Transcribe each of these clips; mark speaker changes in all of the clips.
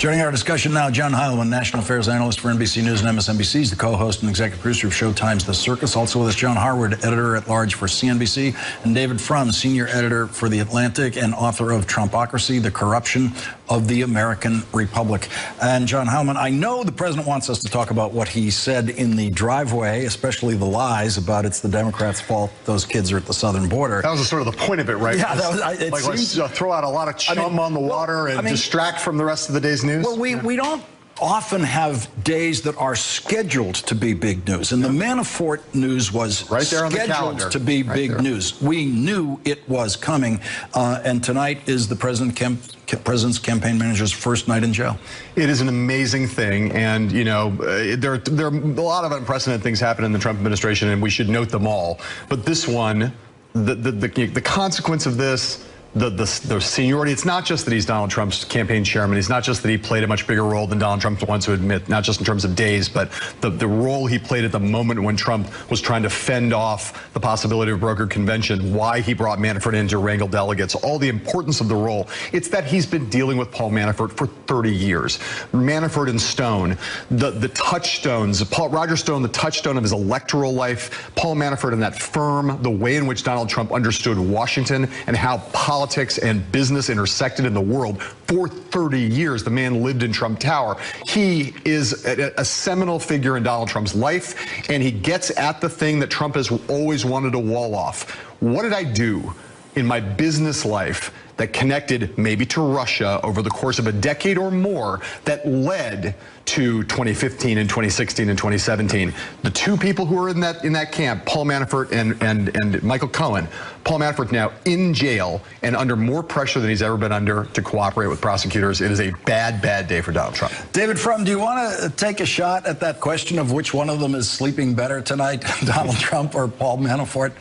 Speaker 1: Joining our discussion now, John Heilemann, national affairs analyst for NBC News and MSNBC. He's the co-host and executive producer of Showtime's The Circus. Also with us, John Harwood, editor-at-large for CNBC, and David Frum, senior editor for The Atlantic and author of Trumpocracy, The Corruption of the American Republic. And John Heilemann, I know the president wants us to talk about what he said in the driveway, especially the lies about it's the Democrats' fault those kids are at the southern border.
Speaker 2: That was sort of the point of it, right?
Speaker 1: Yeah, that was,
Speaker 2: like let's throw out a lot of chum on the water and distract from the rest of the day's news.
Speaker 1: Well, we don't often have days that are scheduled to be big news, and the Manafort news was
Speaker 2: right there on the calendar.
Speaker 1: Scheduled to be big news. We knew it was coming, and tonight is the president's campaign manager's first night in jail.
Speaker 2: It is an amazing thing, and you know there are a lot of unprecedented things happen in the Trump administration, and we should note them all. But this one, the consequence of this. The seniority, it's not just that he's Donald Trump's campaign chairman, it's not just that he played a much bigger role than Donald Trump wants to admit, not just in terms of days, but the role he played at the moment when Trump was trying to fend off the possibility of a brokered convention, why he brought Manafort in to wrangle delegates, all the importance of the role. It's that he's been dealing with Paul Manafort for 30 years. Manafort and Stone, the touchstones, Roger Stone, the touchstone of his electoral life, Paul Manafort and that firm, the way in which Donald Trump understood Washington and how politics and business intersected in the world for 30 years. The man lived in Trump Tower. He is a seminal figure in Donald Trump's life, and he gets at the thing that Trump has always wanted to wall off. What did I do in my business life that connected maybe to Russia over the course of a decade or more that led to 2015 and 2016 and 2017? The two people who were in that camp, Paul Manafort and Michael Cohen. Paul Manafort now in jail and under more pressure than he's ever been under to cooperate with prosecutors. It is a bad, bad day for Donald Trump.
Speaker 1: David Frum, do you want to take a shot at that question of which one of them is sleeping better tonight, Donald Trump or Paul Manafort?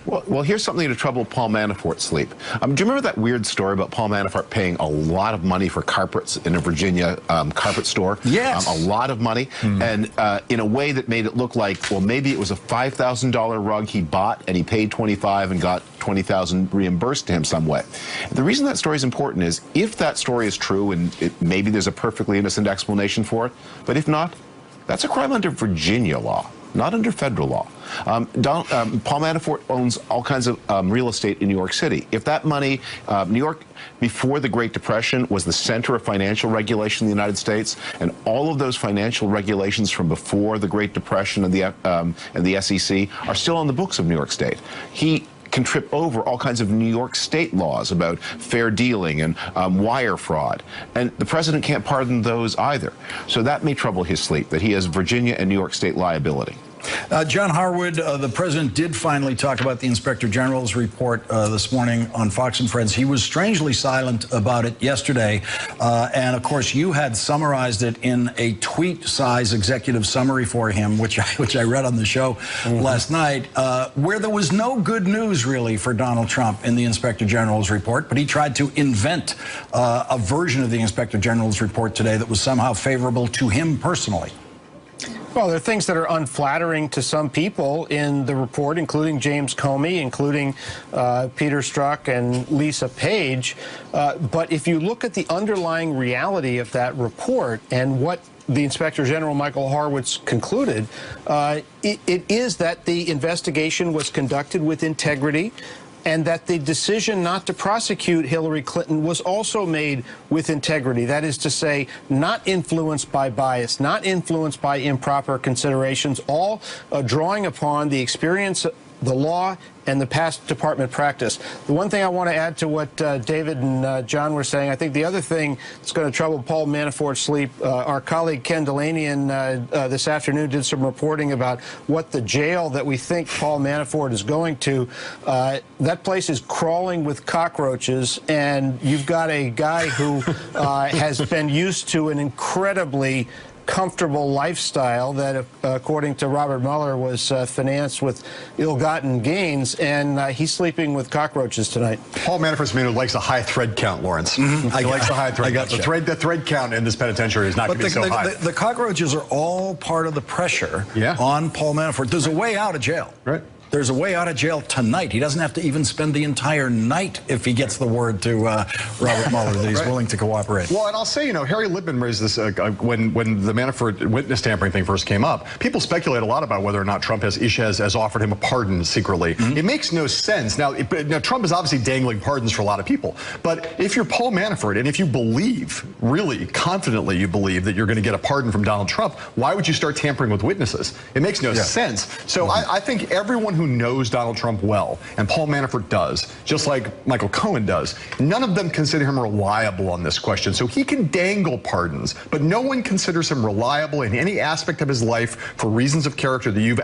Speaker 3: Well, here's something to trouble Paul Manafort's sleep. Do you remember that weird story about Paul Manafort paying a lot of money for carpets in a Virginia carpet store?
Speaker 1: Yes.
Speaker 3: A lot of money, and in a way that made it look like, well, maybe it was a $5,000 rug he bought, and he paid $25,000 and got $20,000 reimbursed to him some way. The reason that story is important is if that story is true, and maybe there's a perfectly innocent explanation for it, but if not, that's a crime under Virginia law, not under federal law. Paul Manafort owns all kinds of real estate in New York City. If that money, New York, before the Great Depression, was the center of financial regulation in the United States, and all of those financial regulations from before the Great Depression and the SEC are still on the books of New York State. He can trip over all kinds of New York State laws about fair dealing and wire fraud. And the president can't pardon those either. So that may trouble his sleep, that he has Virginia and New York State liability.
Speaker 1: John Harwood, the president did finally talk about the Inspector General's report this morning on Fox and Friends. He was strangely silent about it yesterday. And, of course, you had summarized it in a tweet-size executive summary for him, which I read on the show last night, where there was no good news, really, for Donald Trump in the Inspector General's report. But he tried to invent a version of the Inspector General's report today that was somehow favorable to him personally.
Speaker 4: Well, there are things that are unflattering to some people in the report, including James Comey, including Peter Strzok and Lisa Page. But if you look at the underlying reality of that report and what the Inspector General Michael Horowitz concluded, it is that the investigation was conducted with integrity, and that the decision not to prosecute Hillary Clinton was also made with integrity. That is to say, not influenced by bias, not influenced by improper considerations, all drawing upon the experience, the law, and the past department practice. The one thing I want to add to what David and John were saying, I think the other thing that's going to trouble Paul Manafort's sleep, our colleague Ken Delanian this afternoon did some reporting about what the jail that we think Paul Manafort is going to, that place is crawling with cockroaches, and you've got a guy who has been used to an incredibly comfortable lifestyle that, according to Robert Mueller, was financed with ill-gotten gains, and he's sleeping with cockroaches tonight.
Speaker 2: Paul Manafort's a man who likes a high thread count, Lawrence. He likes the high thread count. The thread count in this penitentiary is not going to be so high.
Speaker 1: The cockroaches are all part of the pressure on Paul Manafort. There's a way out of jail.
Speaker 2: Right.
Speaker 1: there's a way out of jail tonight. He doesn't have to even spend the entire night if he gets the word to Robert Mueller that he's willing to cooperate.
Speaker 2: Well, and I'll say, Harry Libman raised this when the Manafort witness tampering thing first came up. People speculate a lot about whether or not Trump has offered him a pardon secretly. It makes no sense. Now, Trump is obviously dangling pardons for a lot of people. But if you're Paul Manafort, and if you believe, really confidently you believe that you're going to get a pardon from Donald Trump, why would you start tampering with witnesses? It makes no sense. So I think everyone who knows Donald Trump well, and Paul Manafort does, just like Michael Cohen does, none of them consider him reliable on this question. So he can dangle pardons, but no one considers him reliable in any aspect of his life for reasons of character that you've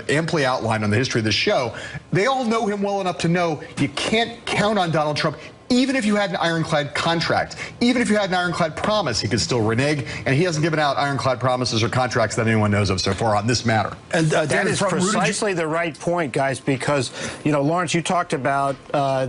Speaker 2: amply outlined on the history of the show. They all know him well enough to know you can't count on Donald Trump. Even if you had an ironclad contract, even if you had an ironclad promise, he could still renege, and he hasn't given out ironclad promises or contracts that anyone knows of so far on this matter.
Speaker 4: And that is precisely the right point, guys, because, Lawrence, you talked about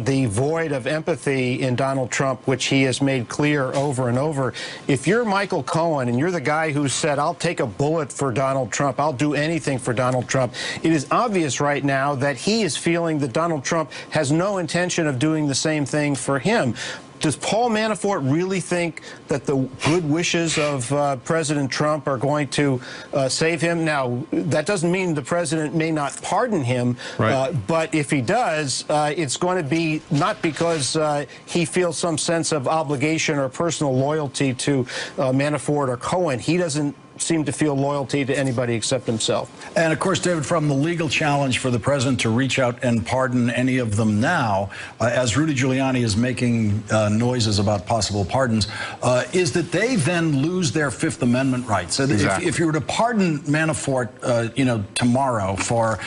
Speaker 4: the void of empathy in Donald Trump, which he has made clear over and over. If you're Michael Cohen and you're the guy who said, I'll take a bullet for Donald Trump, I'll do anything for Donald Trump, it is obvious right now that he is feeling that Donald Trump has no intention of doing the same thing for him. Does Paul Manafort really think that the good wishes of President Trump are going to save him? Now, that doesn't mean the president may not pardon him, but if he does, it's going to be not because he feels some sense of obligation or personal loyalty to Manafort or Cohen. He doesn't seem to feel loyalty to anybody except himself.
Speaker 1: And of course, David, from the legal challenge for the president to reach out and pardon any of them now, as Rudy Giuliani is making noises about possible pardons, is that they then lose their Fifth Amendment rights. So if you were to pardon Manafort, tomorrow for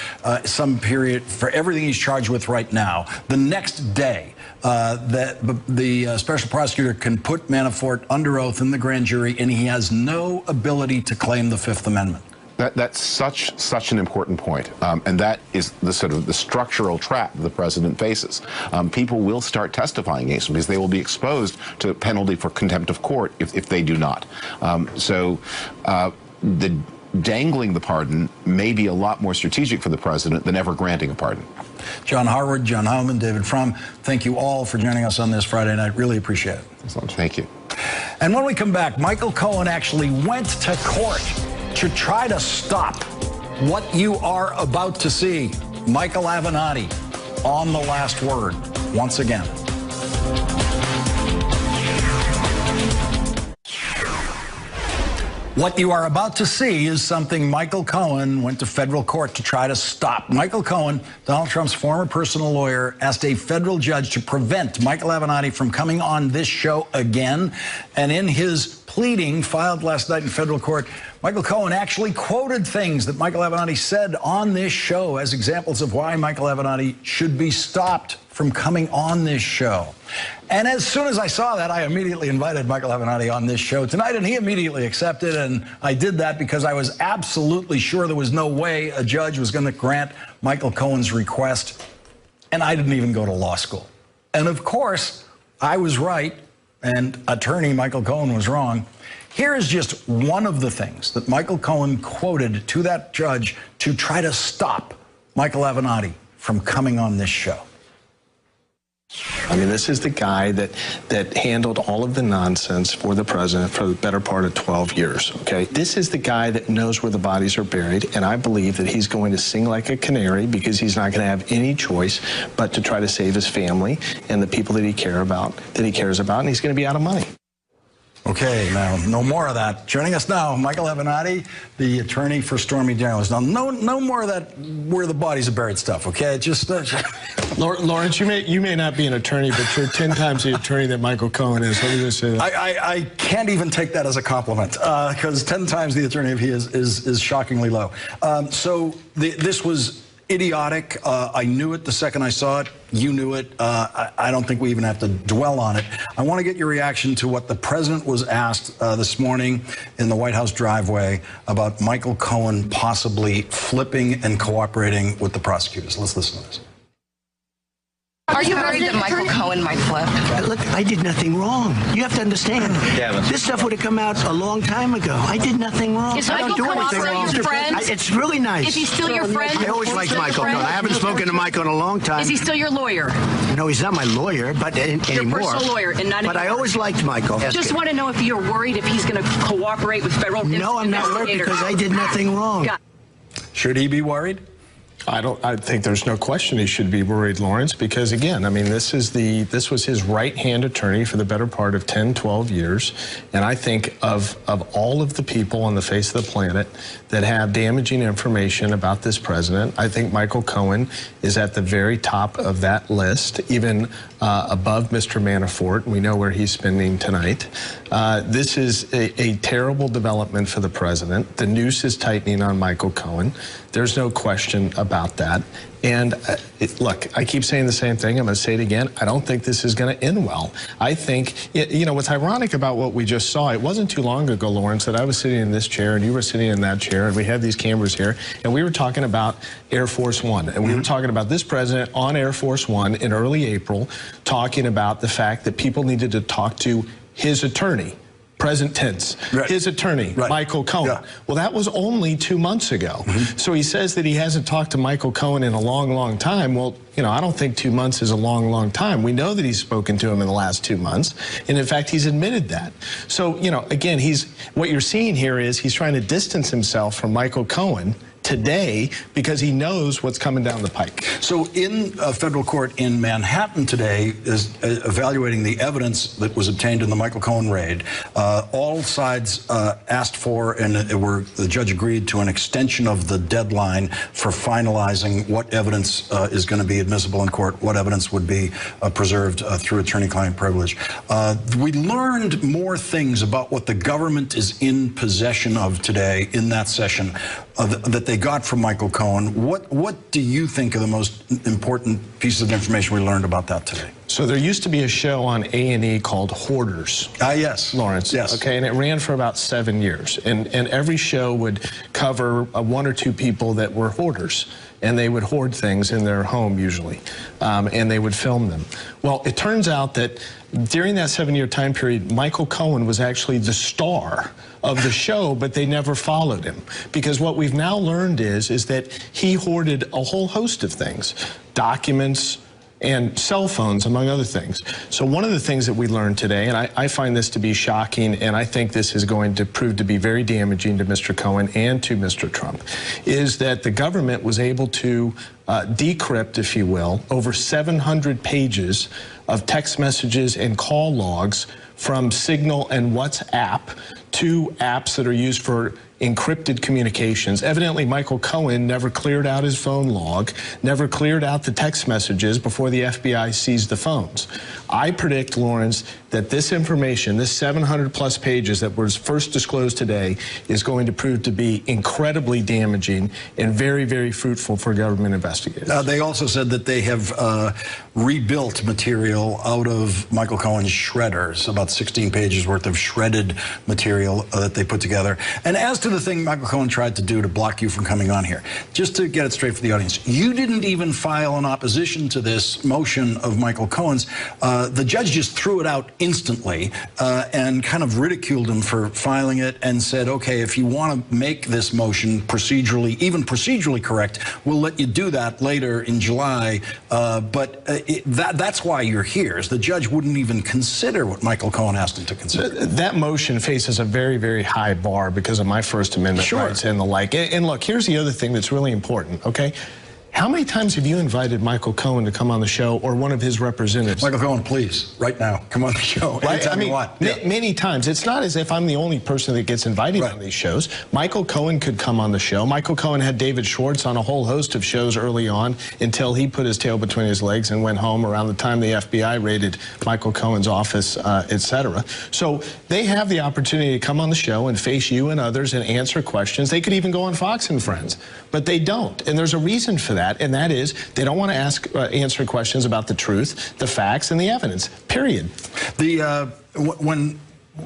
Speaker 1: some period, for everything he's charged with right now, the next day, that the special prosecutor can put Manafort under oath in the grand jury, and he has no ability to claim the Fifth Amendment.
Speaker 3: That's such an important point, and that is the sort of the structural trap the president faces. People will start testifying against him because they will be exposed to a penalty for contempt of court if they do not. The dangling the pardon may be a lot more strategic for the president than ever granting a pardon.
Speaker 1: John Harwood, John Heilman, David Frum, thank you all for joining us on this Friday night. Really appreciate it.
Speaker 3: Thank you.
Speaker 1: And when we come back, Michael Cohen actually went to court to try to stop what you are about to see. Michael Avenatti on the last word once again. What you are about to see is something Michael Cohen went to federal court to try to stop. Michael Cohen, Donald Trump's former personal lawyer, asked a federal judge to prevent Michael Avenatti from coming on this show again. And in his pleading filed last night in federal court, Michael Cohen actually quoted things that Michael Avenatti said on this show as examples of why Michael Avenatti should be stopped from coming on this show. And as soon as I saw that, I immediately invited Michael Avenatti on this show tonight, and he immediately accepted, and I did that because I was absolutely sure there was no way a judge was going to grant Michael Cohen's request, and I didn't even go to law school. And of course, I was right, and attorney Michael Cohen was wrong. Here is just one of the things that Michael Cohen quoted to that judge to try to stop Michael Avenatti from coming on this show.
Speaker 5: I mean, this is the guy that handled all of the nonsense for the president for the better part of 12 years, okay? This is the guy that knows where the bodies are buried, and I believe that he's going to sing like a canary because he's not going to have any choice but to try to save his family and the people that he cares about, and he's going to be out of money.
Speaker 1: Okay, now, no more of that. Joining us now, Michael Avenatti, the attorney for Stormy Daniels. Now, no more of that where the bodies are buried stuff, okay? Just...
Speaker 6: Lawrence, you may not be an attorney, but you're 10 times the attorney that Michael Cohen is. Let me just say that.
Speaker 1: I can't even take that as a compliment, because 10 times the attorney he is shockingly low. This was idiotic. I knew it the second I saw it. You knew it. I don't think we even have to dwell on it. I want to get your reaction to what the president was asked this morning in the White House driveway about Michael Cohen possibly flipping and cooperating with the prosecutors. Let's listen to this.
Speaker 7: Are you worried that Michael Cohen might flip?
Speaker 8: Look, I did nothing wrong. You have to understand. This stuff would have come out a long time ago. I did nothing wrong.
Speaker 7: Is
Speaker 8: I don't
Speaker 7: Michael
Speaker 8: do anything
Speaker 7: Cohen
Speaker 8: wrong.
Speaker 7: your friend?
Speaker 8: It's really nice.
Speaker 7: Is he still your friend?
Speaker 8: I always liked Michael Cohen. I haven't spoken to Michael in a long time.
Speaker 7: Is he still your lawyer?
Speaker 8: No, he's not my lawyer, but anymore.
Speaker 7: Your personal lawyer, and not.
Speaker 8: But I always liked Michael.
Speaker 7: Just want to know if you're worried if he's going to cooperate with federal investigators.
Speaker 8: No, I'm not worried because I did nothing wrong.
Speaker 1: Should he be worried?
Speaker 5: I think there's no question he should be worried, Lawrence, because again, I mean, this was his right-hand attorney for the better part of 10, 12 years. And I think of all of the people on the face of the planet that have damaging information about this president, I think Michael Cohen is at the very top of that list, even above Mr. Manafort. We know where he's spending tonight. This is a terrible development for the president. The noose is tightening on Michael Cohen. There's no question about that. And look, I keep saying the same thing. I'm going to say it again. I don't think this is going to end well. I think, you know, what's ironic about what we just saw, it wasn't too long ago, Lawrence, that I was sitting in this chair and you were sitting in that chair and we had these cameras here and we were talking about Air Force One. And we were talking about this president on Air Force One in early April, talking about the fact that people needed to talk to his attorney. Present tense, his attorney, Michael Cohen. Yeah. Well, that was only 2 months ago. So he says that he hasn't talked to Michael Cohen in a long, long time. Well, you know, I don't think 2 months is a long, long time. We know that he's spoken to him in the last 2 months. And in fact, he's admitted that. So, you know, again, what you're seeing here is he's trying to distance himself from Michael Cohen today because he knows what's coming down the pike.
Speaker 1: So in a federal court in Manhattan today is evaluating the evidence that was obtained in the Michael Cohen raid. All sides asked for, and the judge agreed to, an extension of the deadline for finalizing what evidence is going to be admissible in court, what evidence would be preserved through attorney-client privilege. We learned more things about what the government is in possession of today in that session that they got from Michael Cohen. What do you think are the most important pieces of information we learned about that today?
Speaker 5: So there used to be a show on A&E called Hoarders.
Speaker 1: Yes.
Speaker 5: Lawrence.
Speaker 1: Yes.
Speaker 5: Okay, and it ran for about 7 years. And every show would cover 1 or 2 people that were hoarders. And they would hoard things in their home, usually. And they would film them. Well, it turns out that during that 7-year time period, Michael Cohen was actually the star of the show, but they never followed him. Because what we've now learned is that he hoarded a whole host of things, documents, and cell phones, among other things. So one of the things that we learned today, and I find this to be shocking, and I think this is going to prove to be very damaging to Mr. Cohen and to Mr. Trump, is that the government was able to decrypt, if you will, over 700 pages of text messages and call logs from Signal and WhatsApp, 2 apps that are used for encrypted communications. Evidently, Michael Cohen never cleared out his phone log, never cleared out the text messages before the FBI seized the phones. I predict, Lawrence, that this information, this 700-plus pages that was first disclosed today, is going to prove to be incredibly damaging and very, very fruitful for government investigators.
Speaker 1: They also said that they have rebuilt material out of Michael Cohen's shredders, about 16 pages worth of shredded material that they put together. And as to the thing Michael Cohen tried to do to block you from coming on here, just to get it straight for the audience, you didn't even file an opposition to this motion of Michael Cohen's. The judge just threw it out instantly and kind of ridiculed him for filing it and said, okay, if you want to make this motion procedurally, even procedurally correct, we'll let you do that later in July. But that's why you're here, is the judge wouldn't even consider what Michael Cohen asked him to consider.
Speaker 5: That motion faces a very, very high bar because of my First Amendment rights and the like. And look, here's the other thing that's really important, okay? How many times have you invited Michael Cohen to come on the show, or one of his representatives?
Speaker 1: Michael Cohen, please, right now, come on the show.
Speaker 5: Right?
Speaker 1: Anytime you want.
Speaker 5: Many times. It's not as if I'm the only person that gets invited on these shows. Michael Cohen could come on the show. Michael Cohen had David Schwartz on a whole host of shows early on until he put his tail between his legs and went home around the time the FBI raided Michael Cohen's office, etc. So they have the opportunity to come on the show and face you and others and answer questions. They could even go on Fox and Friends, but they don't. And there's a reason for that, and that is they don't want to answer questions about the truth, the facts, and the evidence, period.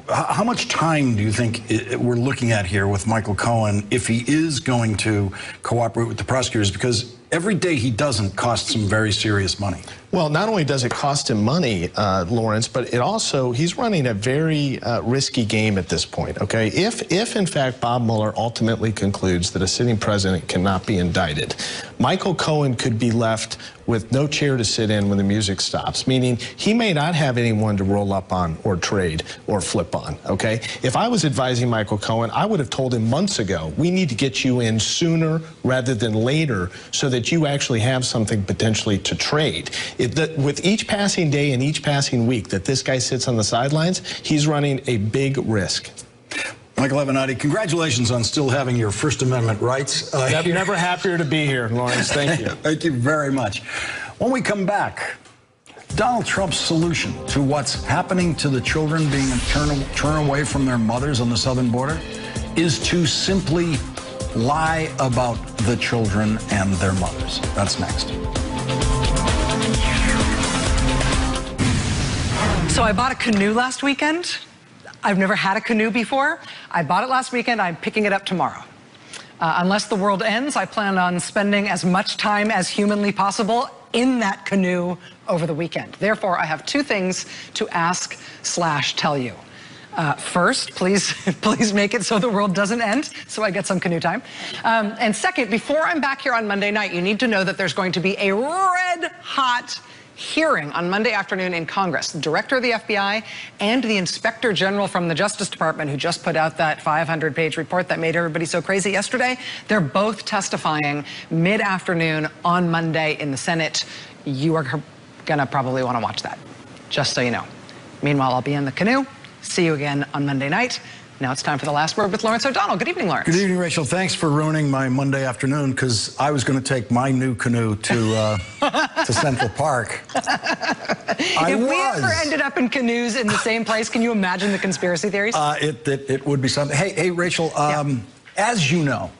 Speaker 1: How much time do you think we're looking at here with Michael Cohen if he is going to cooperate with the prosecutors? Because every day he doesn't cost some very serious money.
Speaker 5: Well, not only does it cost him money, Lawrence, but it also, he's running a very risky game at this point, okay? If in fact Bob Mueller ultimately concludes that a sitting president cannot be indicted, Michael Cohen could be left with no chair to sit in when the music stops, meaning he may not have anyone to roll up on or trade or flip on, okay? If I was advising Michael Cohen, I would have told him months ago, we need to get you in sooner rather than later so that you actually have something potentially to trade. With each passing day and each passing week that this guy sits on the sidelines, he's running a big risk.
Speaker 1: Michael Avenatti, congratulations on still having your First Amendment rights.
Speaker 5: I'm never happier to be here, Lawrence. Thank you.
Speaker 1: Thank you very much. When we come back, Donald Trump's solution to what's happening to the children being turned away from their mothers on the southern border is to simply lie about the children and their mothers. That's next.
Speaker 9: So I bought a canoe last weekend. I've never had a canoe before. I bought it last weekend. I'm picking it up tomorrow. Unless the world ends, I plan on spending as much time as humanly possible in that canoe over the weekend. Therefore, I have two things to ask/tell you. First, please make it so the world doesn't end, so I get some canoe time. And second, before I'm back here on Monday night, you need to know that there's going to be a red-hot hearing on Monday afternoon in Congress. The director of the FBI and the inspector general from the Justice Department, who just put out that 500-page report that made everybody so crazy yesterday, they're both testifying mid-afternoon on Monday in the Senate. You are gonna probably want to watch that, just so you know. Meanwhile, I'll be in the canoe. See you again on Monday night. Now it's time for the last word with Lawrence O'Donnell. Good evening, Lawrence.
Speaker 1: Good evening, Rachel. Thanks for ruining my Monday afternoon, because I was going to take my new canoe to Central Park.
Speaker 9: If we ever ended up in canoes in the same place, can you imagine the conspiracy theories?
Speaker 1: It would be something. Hey, Rachel, as you know,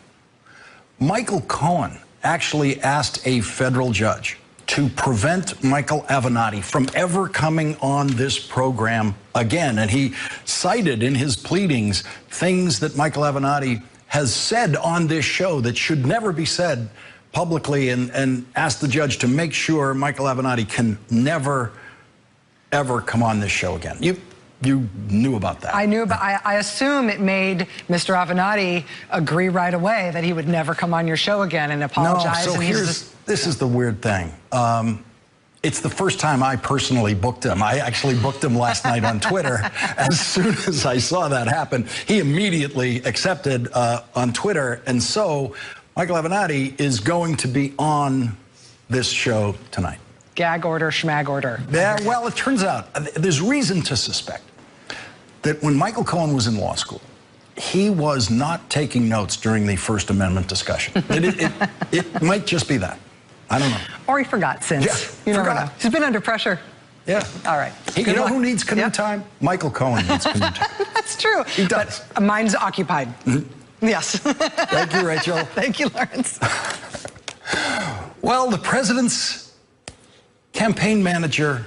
Speaker 1: Michael Cohen actually asked a federal judge to prevent Michael Avenatti from ever coming on this program again. And he cited in his pleadings things that Michael Avenatti has said on this show that should never be said publicly, and asked the judge to make sure Michael Avenatti can never, ever come on this show again. You knew about that.
Speaker 9: I knew about. I assume it made Mr. Avenatti agree right away that he would never come on your show again and apologize.
Speaker 1: No, so this is the weird thing. It's the first time I personally booked him. I actually booked him last night on Twitter. As soon as I saw that happen, he immediately accepted on Twitter. And so Michael Avenatti is going to be on this show tonight.
Speaker 9: Gag order, schmag order.
Speaker 1: Yeah, well, it turns out there's reason to suspect that when Michael Cohen was in law school, he was not taking notes during the First Amendment discussion. It might just be that. I don't know.
Speaker 9: Or he forgot since.
Speaker 1: Yeah,
Speaker 9: you never know. He's been under pressure.
Speaker 1: Yeah.
Speaker 9: All right.
Speaker 1: You know who needs canoe time? Michael Cohen needs canoe time.
Speaker 9: That's true.
Speaker 1: He does.
Speaker 9: But mine's occupied. Yes.
Speaker 1: Thank you, Rachel.
Speaker 9: Thank you, Lawrence.
Speaker 1: Well, the president's campaign manager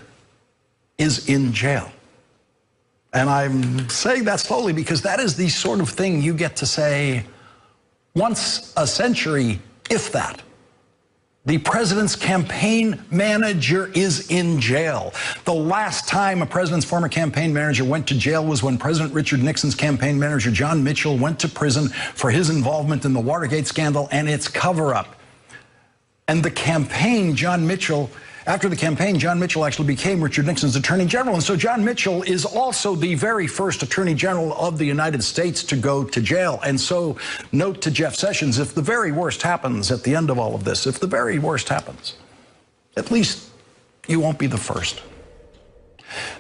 Speaker 1: is in jail. And I'm saying that slowly because that is the sort of thing you get to say once a century, if that. The president's campaign manager is in jail. The last time a president's former campaign manager went to jail was when President Richard Nixon's campaign manager, John Mitchell, went to prison for his involvement in the Watergate scandal and its cover-up. And the campaign, after the campaign, John Mitchell actually became Richard Nixon's attorney general. And so John Mitchell is also the very first attorney general of the United States to go to jail. And so note to Jeff Sessions, if the very worst happens at the end of all of this, if the very worst happens, at least you won't be the first.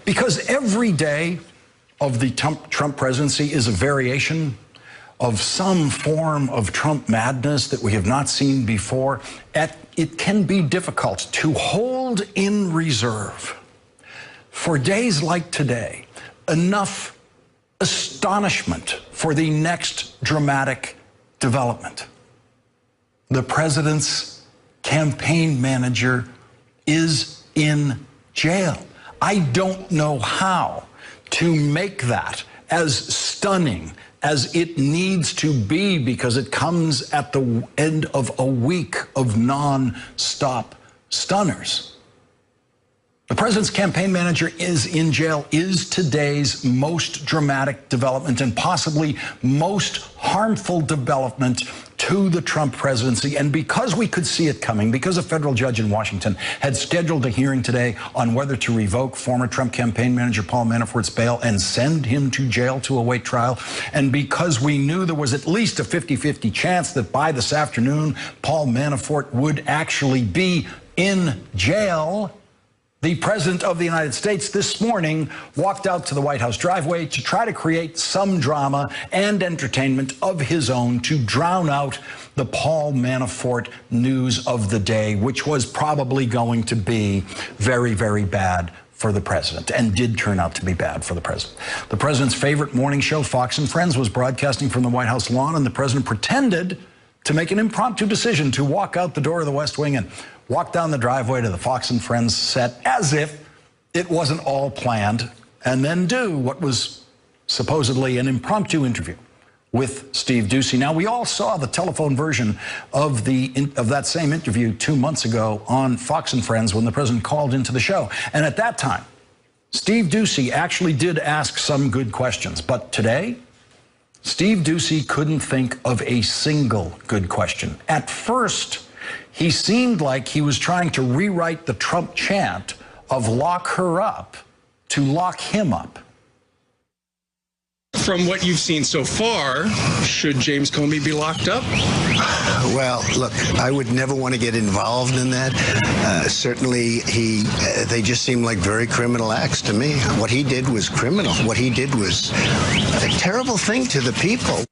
Speaker 1: Because every day of the Trump presidency is a variation of some form of Trump madness that we have not seen before. It can be difficult to hold in reserve, for days like today, enough astonishment for the next dramatic development. The president's campaign manager is in jail. I don't know how to make that as stunning as it needs to be, because it comes at the end of a week of non-stop stunners. The president's campaign manager is in jail is today's most dramatic development and possibly most harmful development to the Trump presidency. And because we could see it coming, because a federal judge in Washington had scheduled a hearing today on whether to revoke former Trump campaign manager Paul Manafort's bail and send him to jail to await trial, and because we knew there was at least a 50-50 chance that by this afternoon Paul Manafort would actually be in jail, the President of the United States this morning walked out to the White House driveway to try to create some drama and entertainment of his own to drown out the Paul Manafort news of the day, which was probably going to be very, very bad for the president, and did turn out to be bad for the president. The president's favorite morning show, Fox and Friends, was broadcasting from the White House lawn, and the president pretended to make an impromptu decision to walk out the door of the West Wing and walk down the driveway to the Fox and Friends set as if it wasn't all planned, and then do what was supposedly an impromptu interview with Steve Doocy. Now, we all saw the telephone version of that same interview 2 months ago on Fox and Friends when the president called into the show. And at that time, Steve Doocy actually did ask some good questions. But today, Steve Doocy couldn't think of a single good question. At first, he seemed like he was trying to rewrite the Trump chant of lock her up to lock him up.
Speaker 10: From what you've seen so far, should James Comey be locked up?
Speaker 8: Well, look, I would never want to get involved in that. Certainly, they just seem like very criminal acts to me. What he did was criminal. What he did was a terrible thing to the people.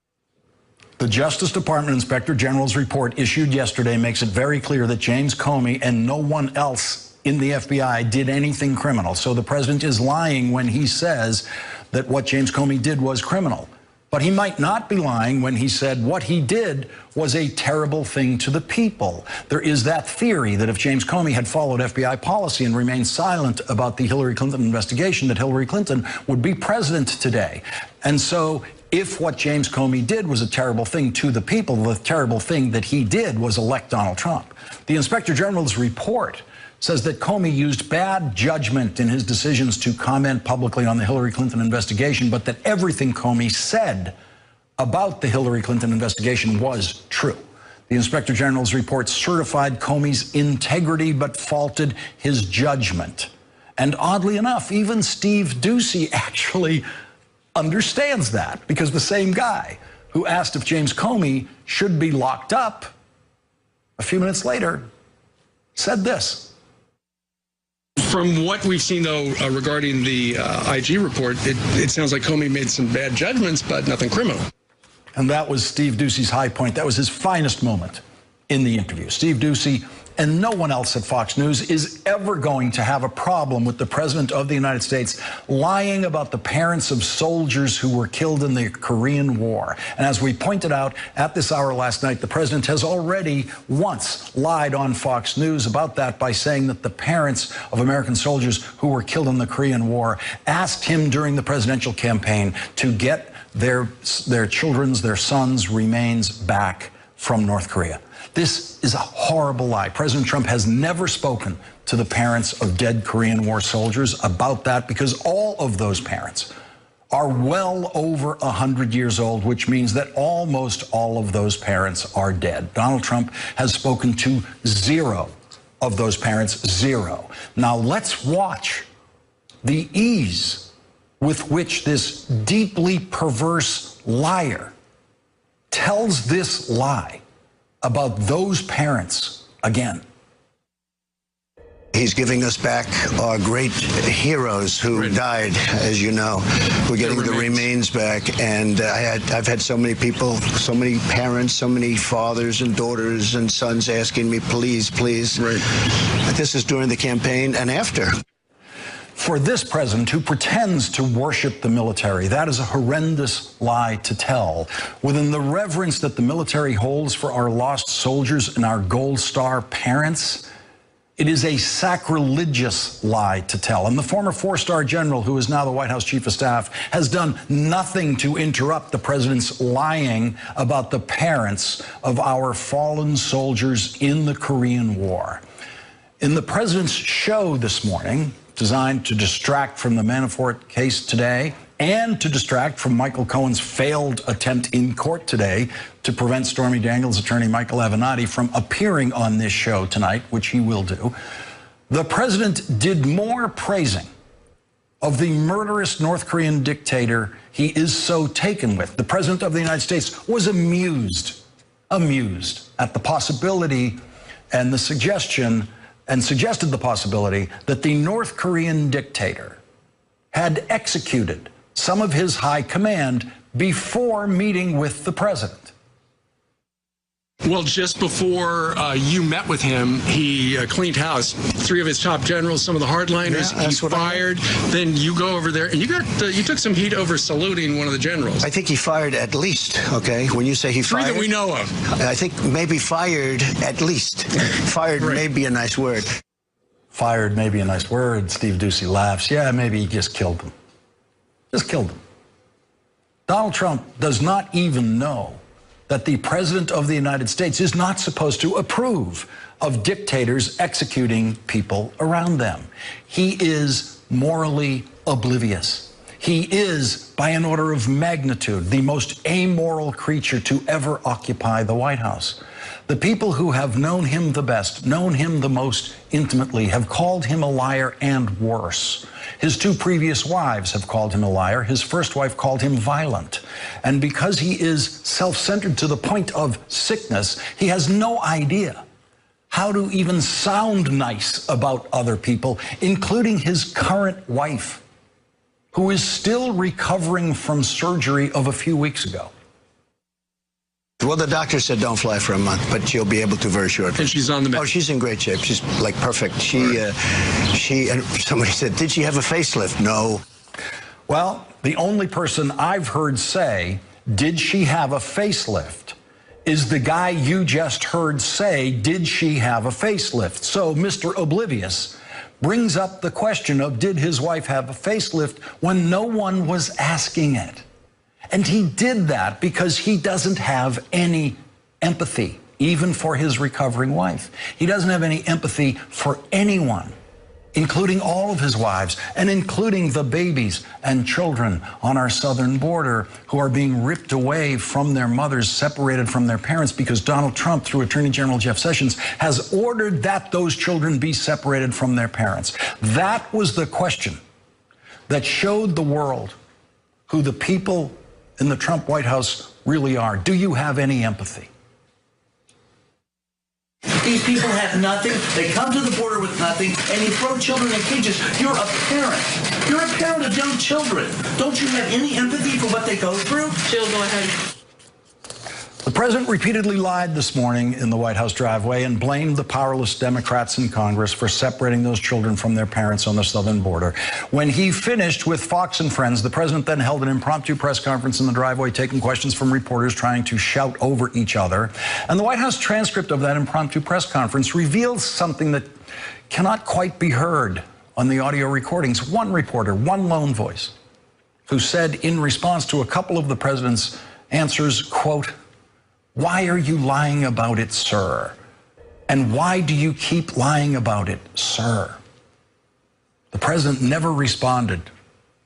Speaker 1: The Justice Department Inspector General's report issued yesterday makes it very clear that James Comey and no one else in the FBI did anything criminal. So the president is lying when he says that what James Comey did was criminal. But he might not be lying when he said what he did was a terrible thing to the people. There is that theory that if James Comey had followed FBI policy and remained silent about the Hillary Clinton investigation, that Hillary Clinton would be president today. And so if what James Comey did was a terrible thing to the people, the terrible thing that he did was elect Donald Trump. The Inspector General's report says that Comey used bad judgment in his decisions to comment publicly on the Hillary Clinton investigation, but that everything Comey said about the Hillary Clinton investigation was true. The Inspector General's report certified Comey's integrity, but faulted his judgment. And oddly enough, even Steve Doocy actually understands that, because the same guy who asked if James Comey should be locked up a few minutes later said this.
Speaker 10: From what we've seen, though, regarding the IG report, it sounds like Comey made some bad judgments, but nothing criminal.
Speaker 1: And that was Steve Doocy's high point. That was his finest moment in the interview. Steve Doocy and no one else at Fox News is ever going to have a problem with the President of the United States lying about the parents of soldiers who were killed in the Korean War. And as we pointed out at this hour last night, the President has already once lied on Fox News about that by saying that the parents of American soldiers who were killed in the Korean War asked him during the presidential campaign to get their children's, their sons' remains back from North Korea. This is a horrible lie. President Trump has never spoken to the parents of dead Korean War soldiers about that, because all of those parents are well over 100 years old, which means that almost all of those parents are dead. Donald Trump has spoken to zero of those parents, zero. Now let's watch the ease with which this deeply perverse liar tells this lie about those parents again.
Speaker 8: He's giving us back our great heroes who died, as you know. We're getting the remains back, and I've had so many people, so many parents, so many fathers and daughters and sons asking me, please, please. Right. This is during the campaign and after.
Speaker 1: For this president who pretends to worship the military, that is a horrendous lie to tell. Within the reverence that the military holds for our lost soldiers and our Gold Star parents, it is a sacrilegious lie to tell. And the former four-star general, who is now the White House chief of staff, has done nothing to interrupt the president's lying about the parents of our fallen soldiers in the Korean War. In the president's show this morning, designed to distract from the Manafort case today and to distract from Michael Cohen's failed attempt in court today to prevent Stormy Daniels' attorney Michael Avenatti from appearing on this show tonight, which he will do. The president did more praising of the murderous North Korean dictator he is so taken with. The president of the United States was amused at the possibility and the suggestion, and suggested the possibility that the North Korean dictator had executed some of his high command before meeting with the president.
Speaker 10: Well, just before you met with him, he cleaned house. 3 of his top generals, some of the hardliners, he fired. Then you go over there, and you took some heat over saluting one of the generals.
Speaker 8: I think he fired at least, okay? When you say he
Speaker 10: 3
Speaker 8: fired...
Speaker 10: that we know of.
Speaker 8: I think maybe fired at least. Fired may be a nice word.
Speaker 1: Fired may be a nice word. Steve Ducey laughs. Yeah, maybe he just killed them. Just killed them. Donald Trump does not even know that the president of the United States is not supposed to approve of dictators executing people around them. He is morally oblivious. He is, by an order of magnitude, the most amoral creature to ever occupy the White House. The people who have known him the best, known him the most intimately, have called him a liar and worse. His 2 previous wives have called him a liar. His first wife called him violent. And because he is self-centered to the point of sickness, he has no idea how to even sound nice about other people, including his current wife, who is still recovering from surgery of a few weeks ago.
Speaker 8: Well, the doctor said don't fly for a month, but she'll be able to very shortly.
Speaker 10: And she's on the mend.
Speaker 8: Oh, she's in great shape. She's like perfect. And somebody said, did she have a facelift? No.
Speaker 1: Well, the only person I've heard say, did she have a facelift, is the guy you just heard say, did she have a facelift? So Mr. Oblivious brings up the question of, did his wife have a facelift, when no one was asking it. And he did that because he doesn't have any empathy, even for his recovering wife. He doesn't have any empathy for anyone, including all of his wives, and including the babies and children on our southern border who are being ripped away from their mothers, separated from their parents, because Donald Trump, through Attorney General Jeff Sessions, has ordered that those children be separated from their parents. That was the question that showed the world who the people in the Trump White House really are. Do you have any empathy?
Speaker 11: These people have nothing. They come to the border with nothing, and you throw children in cages. You're a parent. You're a parent of young children. Don't you have any empathy for what they go through? Jill, go ahead.
Speaker 1: The president repeatedly lied this morning in the White House driveway and blamed the powerless Democrats in Congress for separating those children from their parents on the southern border. When he finished with Fox and Friends, the president then held an impromptu press conference in the driveway, taking questions from reporters trying to shout over each other. And the White House transcript of that impromptu press conference reveals something that cannot quite be heard on the audio recordings. One reporter, one lone voice, who said in response to a couple of the president's answers, quote, "Why are you lying about it, sir? And why do you keep lying about it, sir?" The president never responded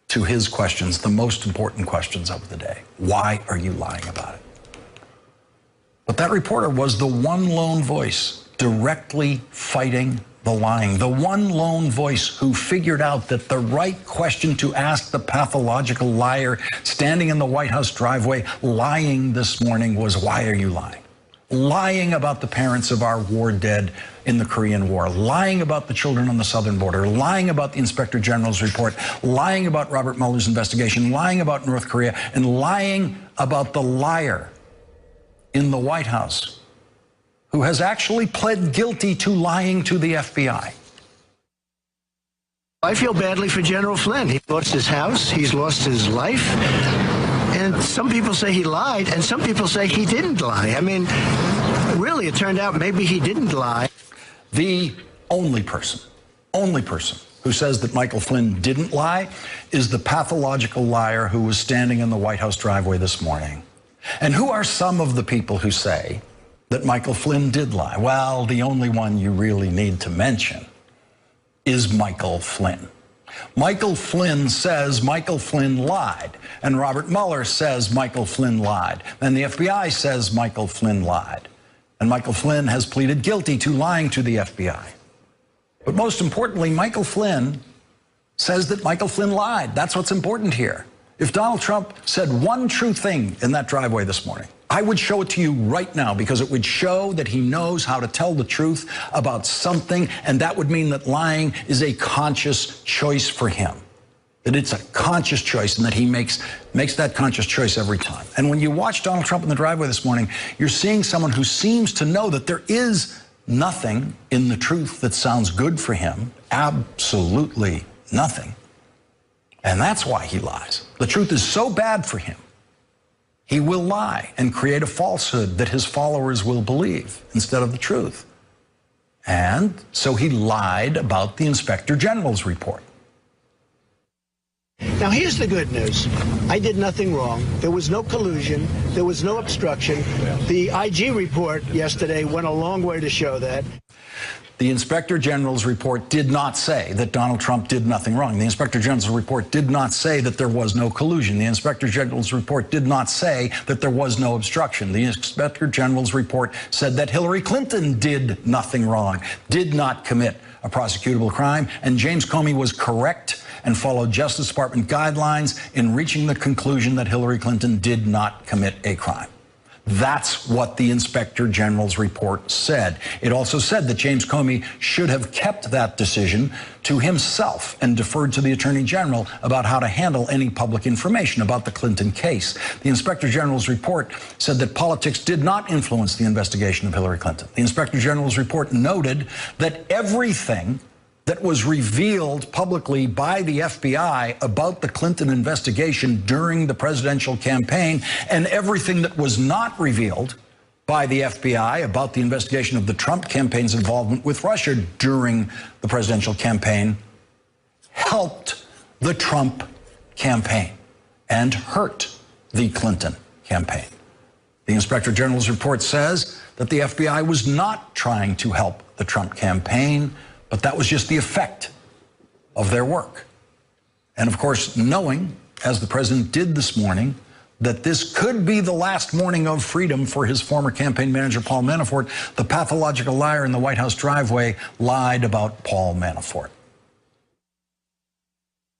Speaker 1: to his questions, the most important questions of the day. Why are you lying about it? But that reporter was the one lone voice directly fighting the lying, the one lone voice who figured out that the right question to ask the pathological liar standing in the White House driveway lying this morning was, why are you lying? Lying about the parents of our war dead in the Korean War, lying about the children on the southern border, lying about the Inspector General's report, lying about Robert Mueller's investigation, lying about North Korea, and lying about the liar in the White House, who has actually pled guilty to lying to the FBI.
Speaker 8: I feel badly for General Flynn. He lost his house, he's lost his life, and some people say he lied, and some people say he didn't lie. I mean, really, it turned out maybe he didn't lie.
Speaker 1: The only person who says that Michael Flynn didn't lie is the pathological liar who was standing in the White House driveway this morning. And who are some of the people who say that Michael Flynn did lie? Well, the only one you really need to mention is Michael Flynn. Michael Flynn says Michael Flynn lied, and Robert Mueller says Michael Flynn lied, and the FBI says Michael Flynn lied, and Michael Flynn has pleaded guilty to lying to the FBI. But most importantly, Michael Flynn says that Michael Flynn lied. That's what's important here. If Donald Trump said one true thing in that driveway this morning, I would show it to you right now, because it would show that he knows how to tell the truth about something, and that would mean that lying is a conscious choice for him. That it's a conscious choice, and that he makes that conscious choice every time. And when you watch Donald Trump in the driveway this morning, you're seeing someone who seems to know that there is nothing in the truth that sounds good for him. Absolutely nothing. And that's why he lies. The truth is so bad for him, he will lie and create a falsehood that his followers will believe instead of the truth. And so he lied about the Inspector General's report.
Speaker 12: Now, here's the good news. I did nothing wrong. There was no collusion. There was no obstruction. The IG report yesterday went a long way to show that.
Speaker 1: The Inspector General's report did not say that Donald Trump did nothing wrong. The Inspector General's report did not say that there was no collusion. The Inspector General's report did not say that there was no obstruction. The Inspector General's report said that Hillary Clinton did nothing wrong, did not commit a prosecutable crime, and James Comey was correct and followed Justice Department guidelines in reaching the conclusion that Hillary Clinton did not commit a crime. That's what the Inspector General's report said. It also said that James Comey should have kept that decision to himself and deferred to the Attorney General about how to handle any public information about the Clinton case. The Inspector General's report said that politics did not influence the investigation of Hillary Clinton. The Inspector General's report noted that everything that was revealed publicly by the FBI about the Clinton investigation during the presidential campaign, and everything that was not revealed by the FBI about the investigation of the Trump campaign's involvement with Russia during the presidential campaign, helped the Trump campaign and hurt the Clinton campaign. The Inspector General's report says that the FBI was not trying to help the Trump campaign, but that was just the effect of their work. And of course, knowing, as the president did this morning, that this could be the last morning of freedom for his former campaign manager, Paul Manafort, the pathological liar in the White House driveway lied about Paul Manafort.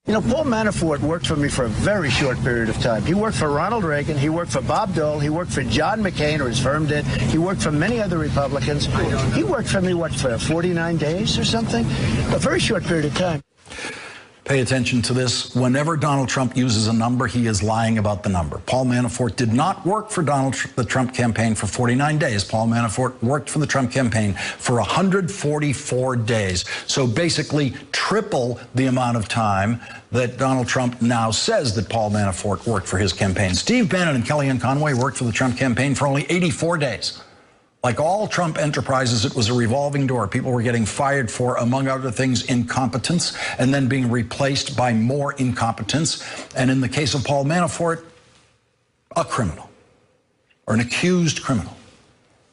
Speaker 12: You know, Paul Manafort worked for me for a very short period of time. He worked for Ronald Reagan. He worked for Bob Dole. He worked for John McCain, or his firm did. He worked for many other Republicans. He worked for me, what, for 49 days or something? A very short period of time.
Speaker 1: Pay attention to this. Whenever Donald Trump uses a number, he is lying about the number. Paul Manafort did not work for the Trump campaign for 49 days. Paul Manafort worked for the Trump campaign for 144 days. So basically triple the amount of time that Donald Trump now says that Paul Manafort worked for his campaign. Steve Bannon and Kellyanne Conway worked for the Trump campaign for only 84 days. Like all Trump enterprises, it was a revolving door. People were getting fired for, among other things, incompetence, and then being replaced by more incompetence. And in the case of Paul Manafort, a criminal, or an accused criminal,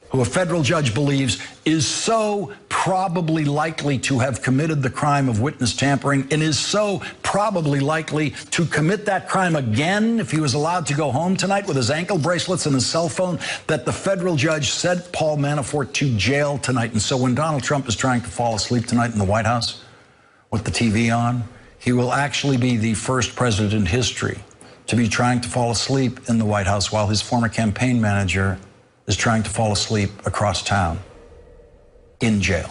Speaker 1: who a federal judge believes is so probably likely to have committed the crime of witness tampering, and is so probably likely to commit that crime again if he was allowed to go home tonight with his ankle bracelets and his cell phone, that the federal judge sent Paul Manafort to jail tonight. And so when Donald Trump is trying to fall asleep tonight in the White House with the TV on, he will actually be the first president in history to be trying to fall asleep in the White House while his former campaign manager is trying to fall asleep across town in jail.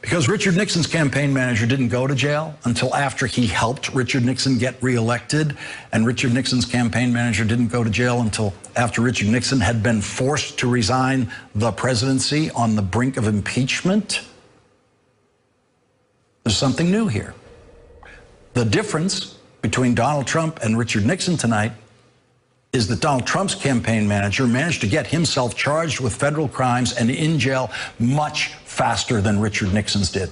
Speaker 1: Because Richard Nixon's campaign manager didn't go to jail until after he helped Richard Nixon get reelected, and Richard Nixon's campaign manager didn't go to jail until after Richard Nixon had been forced to resign the presidency on the brink of impeachment. There's something new here. The difference between Donald Trump and Richard Nixon tonight is that Donald Trump's campaign manager managed to get himself charged with federal crimes and in jail much faster than Richard Nixon's did.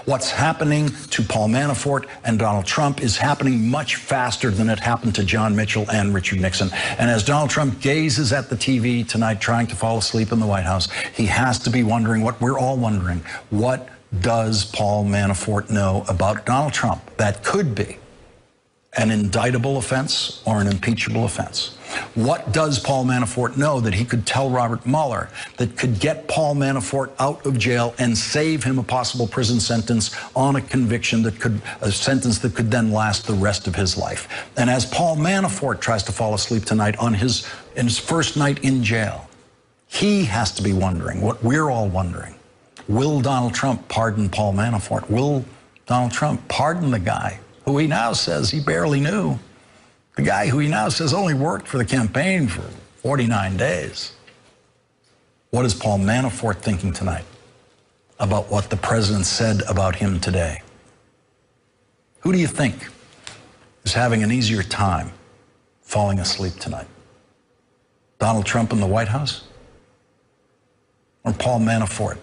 Speaker 1: What's happening to Paul Manafort and Donald Trump is happening much faster than it happened to John Mitchell and Richard Nixon. And as Donald Trump gazes at the TV tonight trying to fall asleep in the White House, he has to be wondering what we're all wondering. What does Paul Manafort know about Donald Trump that could be an indictable offense or an impeachable offense? What does Paul Manafort know that he could tell Robert Mueller that could get Paul Manafort out of jail and save him a possible prison sentence on a conviction that could, a sentence that could then last the rest of his life? And as Paul Manafort tries to fall asleep tonight on his first night in jail, he has to be wondering what we're all wondering. Will Donald Trump pardon Paul Manafort? Will Donald Trump pardon the guy who he now says he barely knew? The guy who he now says only worked for the campaign for 49 days. What is Paul Manafort thinking tonight about what the president said about him today? Who do you think is having an easier time falling asleep tonight? Donald Trump in the White House? Or Paul Manafort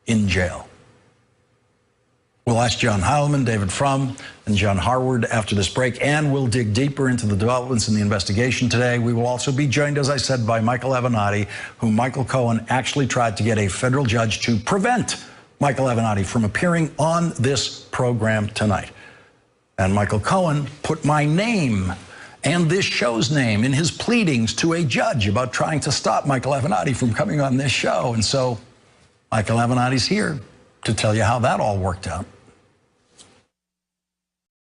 Speaker 1: in jail? We'll ask John Heilman, David Frum, and John Harward after this break, and we'll dig deeper into the developments in the investigation today. We will also be joined, as I said, by Michael Avenatti, whom Michael Cohen actually tried to get a federal judge to prevent Michael Avenatti from appearing on this program tonight. And Michael Cohen put my name and this show's name in his pleadings to a judge about trying to stop Michael Avenatti from coming on this show. And so Michael Avenatti's here to tell you how that all worked out.